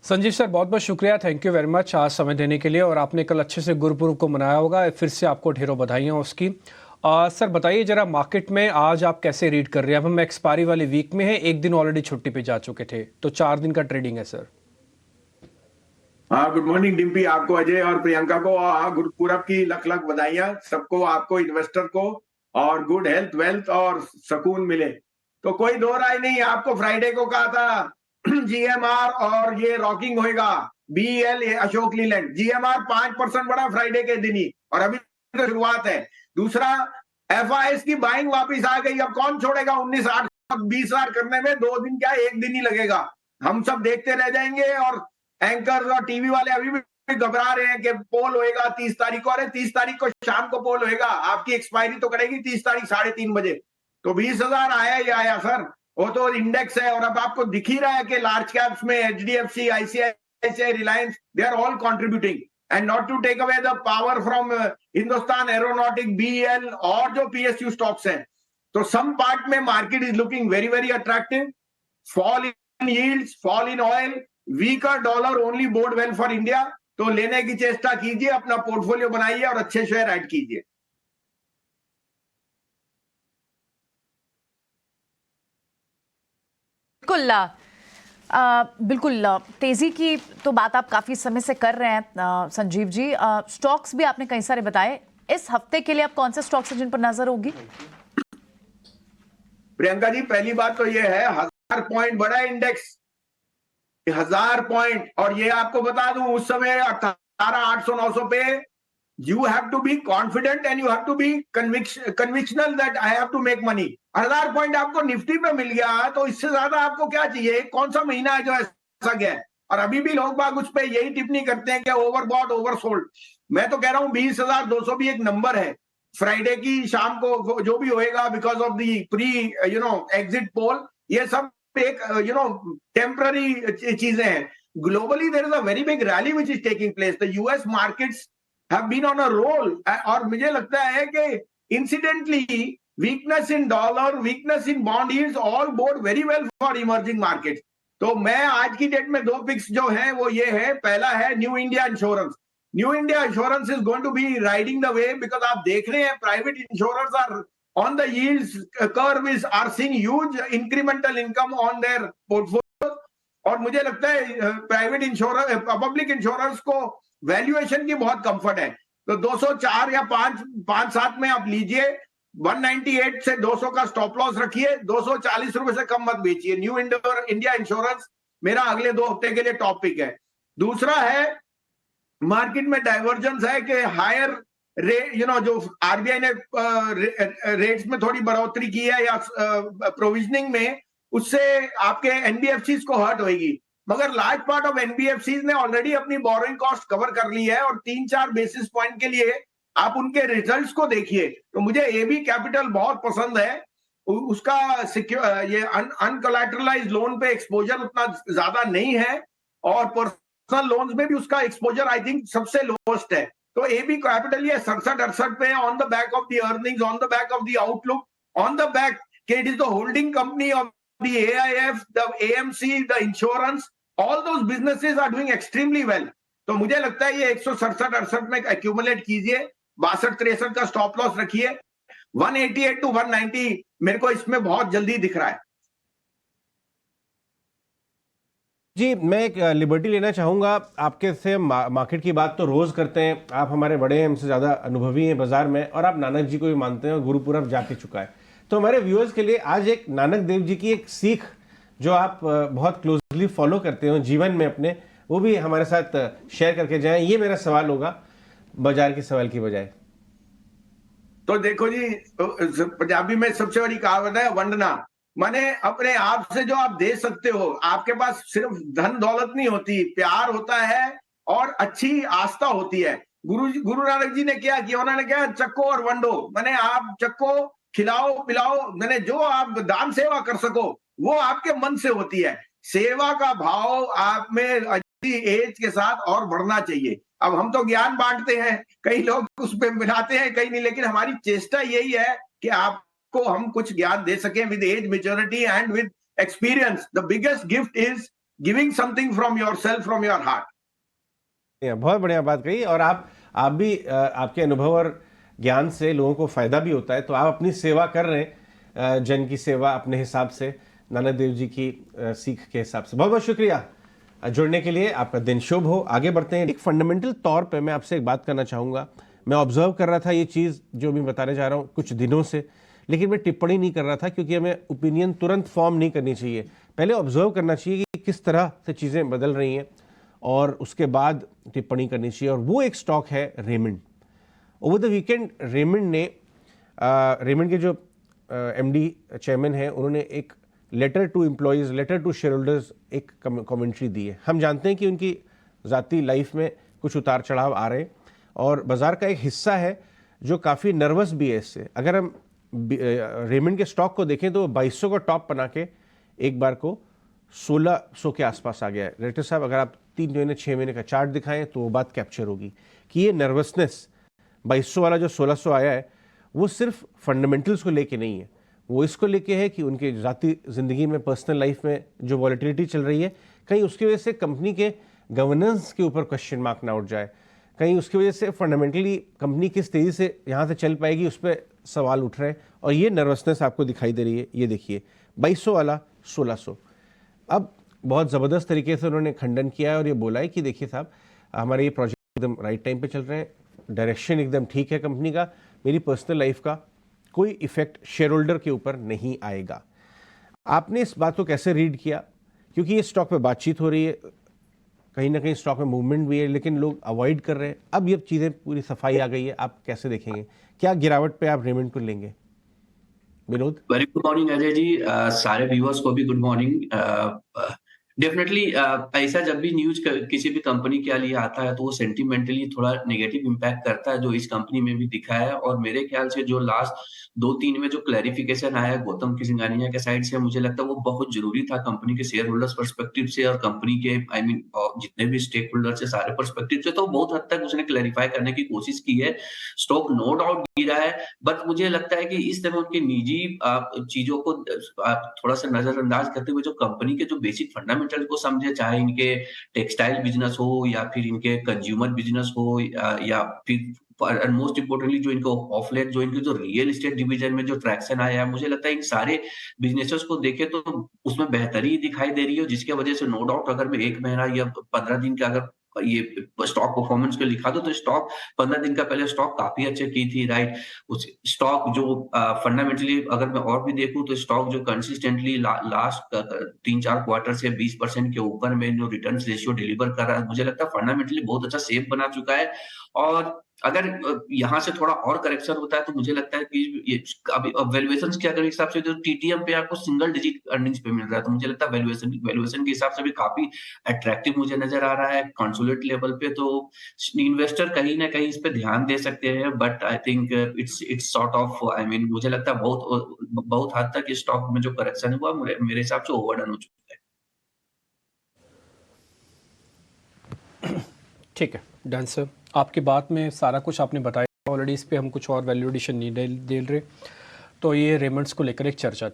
Sanjeev sir, बहुत बहुत शुक्रिया, थैंक यू वेरी मच आज समय देने के लिए। और आपने कल अच्छे से गुरुपुरब को मनाया होगा, फिर से आपको ढेरों बधाइयाँ उसकी। सर बताइए जरा, मार्केट में आज आप कैसे रीड कर रहे हैं? अब हम एक्सपायरी वाली वीक में हैं, एक दिन ऑलरेडी छुट्टी पे जा चुके थे, तो 4 दिन का ट्रेडिंग है सर। हाँ, गुड मॉर्निंग डिम्पी, आपको, अजय और प्रियंका को गुरुपुरब की लख लख बधाइयां सबको, आपको इन्वेस्टर को, और गुड हेल्थ वेल्थ और सुकून मिले। तो कोई दो राय नहीं, आपको फ्राइडे को कहा था जीएमआर और ये रॉकिंग होएगा, बीएल अशोक लीलैंड। जीएमआर 5% बढ़ा फ्राइडे के दिन ही, और अभी तो शुरुआत है। दूसरा, एफआईएस की बाइंग वापिस आ गई। अब कौन छोड़ेगा 19,800 20,000 करने में? 2 दिन क्या, एक दिन ही लगेगा। हम सब देखते रह जाएंगे, और एंकर्स और टीवी वाले अभी भी घबरा रहे हैं कि पोल होएगा 30 तारीख को। अरे 30 तारीख को शाम को पोल होएगा, आपकी एक्सपायरी तो करेगी 30 तारीख 3:30 बजे। तो 20,000 आया ही आया सर, वो तो इंडेक्स है। और अब आपको दिख ही रहा है कि लार्ज कैप्स में HDFC, ICICI, Reliance, they are all contributing. And not to take away the power from Hindustan aeronautic, BL और जो पीएसयू स्टॉक्स हैं। तो सम पार्ट में market is looking very very attractive. Fall in yields, fall in oil, weaker dollar only bode well for India. तो लेने की चेष्टा कीजिए, अपना पोर्टफोलियो बनाइए और अच्छे शेयर ऐड कीजिए। बिल्कुल बिल्कुल तेजी की तो बात आप काफी समय से कर रहे हैं संजीव जी। स्टॉक्स भी आपने कई सारे बताए, इस हफ्ते के लिए आप कौन से स्टॉक्स हैं जिन पर नजर होगी? प्रियंका जी, पहली बात तो यह है, 1000 पॉइंट बढ़ा इंडेक्स, 1000 पॉइंट। और ये आपको बता दूं, उस समय 18,800-900 पे you have to be confident and you have to be convictional that I have to make money। 1000 point आपको निफ्टी पे मिल गया, तो इससे ज्यादा आपको क्या चाहिए? कौन सा महीना है जो ऐसा गया है? और अभी भी लोग बाग उस पर यही टिप्पणी करते हैं कि ओवरबॉट, ओवरसोल्ड। मैं तो कह रहा हूं 20,200 भी एक नंबर है। फ्राइडे की शाम को जो भी होएगा, because of the pre exit poll, ये सब एक टेम्पररी चीजें हैं। Globally there is a very big rally which is taking place. The US markets have been on a roll। और मुझे लगता है कि incidentally weakness in dollar, weakness in bond yields all bode very well for emerging markets। तो मैं आज की date में दो पिक्स जो हैं वो ये है, पहला है New India insurance. New India insurance is going to be riding the way, because आप देख रहे हैं private insurance are on the yields curve is are seeing huge incremental income on their portfolio. और मुझे लगता है प्राइवेट इंश्योरेंस, पब्लिक इंश्योरेंस को valuation की बहुत कंफर्ट है। तो 204 या 5.7 में आप लीजिए, 198 से 200 का स्टॉप लॉस रखिए, 240 रुपए से कम मत बेचिए। न्यू इंडिया इंश्योरेंस मेरा अगले 2 हफ्ते के लिए टॉपिक है। दूसरा है, मार्केट में डाइवर्जेंस है कि हायर रेट, जो आरबीआई ने रेट्स में थोड़ी बढ़ोतरी की है या प्रोविजनिंग में, उससे आपके एनबीएफसी को हर्ट होगी। मगर लार्ज पार्ट ऑफ एनबीएफसी ने ऑलरेडी अपनी बोरोइंग कॉस्ट कवर कर ली है, और 3-4 बेसिस पॉइंट के लिए आप उनके रिजल्ट्स को देखिए। तो मुझे एबी कैपिटल बहुत पसंद है। उसका ये अनकोलैटरलाइज्ड लोन पे एक्सपोजर उतना ज्यादा नहीं है, और पर्सनल लोन्स में भी उसका एक्सपोजर आई थिंक सबसे लोएस्ट है। तो एबी कैपिटल ये 67-68 पे, on the back of the earnings, on the back of the outlook, on the back के it is the holding company of the AIF, the AMC, the insurance, all those businesses are doing extremely well। तो मुझे लगता है ये 167-68 में accumulate कीजिए, 62-63 का stop loss रखिए, 188 to 190 मेरे को इसमें बहुत जल्दी दिख रहा है। जी, मैं एक लिबर्टी लेना चाहूँगा आपके से। मार्केट की बात तो रोज़ करते हैं, आप हमारे बड़े हैं, हमसे ज़्यादा अनुभवी हैं बाजार में, और आप नानक जी को भी मानते हैं, और गुरुपुरब जा के चुका है। तो हमारे व्यूअर्स के लिए आज एक नानक देव जी की एक सीख जो आप बहुत क्लोजली फॉलो करते हो जीवन में अपने, वो भी हमारे साथ शेयर करके जाएं। ये मेरा सवाल होगा बाजार के सवाल की बजाय। तो देखो जी, पंजाबी में सबसे बड़ी कहावत है वंडना, माने अपने आप से जो आप दे सकते हो। आपके पास सिर्फ धन दौलत नहीं होती, प्यार होता है और अच्छी आस्था होती है। गुरु नानक जी ने क्या किया? उन्होंने क्या, चक्को और वंडो, माने आप चक्को, खिलाओ पिलाओ, मैंने जो आप दान सेवा कर सको वो आपके मन से होती है। सेवा का भाव आप में अच्छी एज के साथ और बढ़ना चाहिए। अब हम तो ज्ञान बांटते हैं, कई लोग उस पे मिलाते हैं, कई नहीं, लेकिन हमारी चेष्टा यही है कि आपको हम कुछ ज्ञान दे सकें with age, maturity and with experience. The biggest gift is giving something from yourself, from your heart. बहुत बढ़िया बात कही। और आप भी आपके अनुभव और ज्ञान से लोगों को फायदा भी होता है, तो आप अपनी सेवा कर रहे हैं, जन की सेवा अपने हिसाब से, नानक देव जी की सीख के हिसाब से। बहुत बहुत शुक्रिया जुड़ने के लिए, आपका दिन शुभ हो। आगे बढ़ते हैं। एक फंडामेंटल तौर पे मैं आपसे एक बात करना चाहूँगा। मैं ऑब्जर्व कर रहा था ये चीज़ जो मैं बताने जा रहा हूँ कुछ दिनों से, लेकिन मैं टिप्पणी नहीं कर रहा था क्योंकि हमें ओपिनियन तुरंत फॉर्म नहीं करनी चाहिए। पहले ऑब्जर्व करना चाहिए कि किस तरह से चीज़ें बदल रही हैं और उसके बाद टिप्पणी करनी चाहिए। और वो एक स्टॉक है Raymond. Over the weekend Raymond के जो एमडी चेयरमैन हैं, उन्होंने एक letter to employees, letter to shareholders एक कमेंट्री दी है। हम जानते हैं कि उनकी ज़ाती लाइफ में कुछ उतार चढ़ाव आ रहे हैं और बाज़ार का एक हिस्सा है जो काफ़ी नर्वस भी है इससे। अगर हम रेमंड के स्टॉक को देखें तो 2200 का टॉप बना के एक बार को 1600 के आसपास आ गया है। डायरेक्टर साहब, अगर आप 3 महीने 6 महीने का चार्ट दिखाएं तो वो बात कैप्चर होगी कि ये नर्वसनेस 2200 वाला जो 1600 आया है वो सिर्फ फंडामेंटल्स को लेके नहीं है, वो इसको लेके है कि उनके ज़ाती ज़िंदगी में, पर्सनल लाइफ में जो वॉलेटिलिटी चल रही है, कहीं उसकी वजह से कंपनी के गवर्नेंस के ऊपर क्वेश्चन मार्क ना उठ जाए, कहीं उसकी वजह से फंडामेंटली कंपनी किस तेज़ी से यहाँ से चल पाएगी उस पर सवाल उठ रहे हैं। और ये नर्वसनेस आपको दिखाई दे रही है। ये देखिए 2200 वाला 1600। अब बहुत ज़बरदस्त तरीके से उन्होंने खंडन किया है और ये बोला है कि देखिए साहब, हमारे ये प्रोजेक्ट एकदम राइट टाइम पे चल रहे हैं, डायरेक्शन एकदम ठीक है कंपनी का, मेरी पर्सनल लाइफ का कोई इफेक्ट शेयर होल्डर के ऊपर नहीं आएगा। आपने इस बात को कैसे रीड किया? क्योंकि ये स्टॉक पे बातचीत हो रही है, कहीं ना कहीं स्टॉक में मूवमेंट भी है, लेकिन लोग अवॉइड कर रहे हैं। अब ये चीज़ें पूरी सफाई आ गई है, आप कैसे देखेंगे? क्या गिरावट पे आप रेमंड को लेंगे? Vinod. Very good morning Ajay ji. सारे व्यूअर्स को भी गुड मॉर्निंग। डेफिनेटली ऐसा जब भी न्यूज किसी भी कंपनी के लिए आता है तो वो सेंटिमेंटली थोड़ा नेगेटिव इम्पैक्ट करता है, जो इस कंपनी में भी दिखा है। और मेरे ख्याल से जो लास्ट 2-3 में जो क्लैरिफिकेशन आया गौतम सिंघानिया के साइड से, मुझे लगता है वो बहुत जरूरी था कंपनी के शेयर होल्डर्स पर्सपेक्टिव से और कंपनी के जितने भी स्टेक होल्डर्स है सारे पर्सपेक्टिव से। तो बहुत हद तक उसने क्लैरिफाई करने की कोशिश की है। स्टॉक नो डाउट गिरा है, बट मुझे लगता है कि इस समय उनकी निजी चीजों को थोड़ा सा नजरअंदाज करते हुए जो कंपनी के जो बेसिक फंडामेंटल को समझे, चाहे इनके टेक्सटाइल बिजनेस हो या फिर इनके कंज्यूमर बिजनेस हो या फिर मोस्ट इम्पोर्टेंटली जो इनको ऑफलेट जो इनके जो रियल एस्टेट डिवीजन में जो ट्रैक्शन आया है, मुझे लगता है इन सारे बिजनेसेस को देखे तो उसमें बेहतरी दिखाई दे रही है, जिसकी वजह से नो डाउट अगर मैं 1 महीना या 15 दिन का अगर ये स्टॉक परफॉर्मेंस को लिखा दो तो स्टॉक 15 दिन का पहले स्टॉक काफी अच्छे की थी, राइट। उस स्टॉक जो फंडामेंटली अगर मैं और भी देखूं तो स्टॉक जो कंसिस्टेंटली लास्ट 3-4 क्वार्टर से 20% के ऊपर में जो रिटर्न रेशियो डिलीवर कर रहा है, मुझे लगता है फंडामेंटली बहुत अच्छा शेप बना चुका है। और अगर यहाँ से थोड़ा और करेक्शन होता है तो मुझे लगता है कि ये अभी वैल्यूएशंस के अगर हिसाब से जो टीटीएम पे आपको सिंगल डिजिट अर्निंग्स पे मिल रहा है, तो मुझे लगता है वैल्यूएशन के हिसाब से भी काफी अट्रैक्टिव मुझे नजर आ रहा है कंसोलिडेट लेवल पे। तो इन्वेस्टर कहीं ना कहीं इस पे ध्यान दे सकते हैं, but I think it's sort of मुझे लगता है बहुत हद तक इस स्टॉक में जो करेक्शन हुआ मेरे हिसाब से ओवरडन हो चुका है। ठीक है, डन सर। आपकी बात में सारा कुछ आपने बताया ऑलरेडी, इस पे हम कुछ और वैल्यू एडिशन नहीं डेल रहे। तो ये रेमंड्स को लेकर एक चर्चा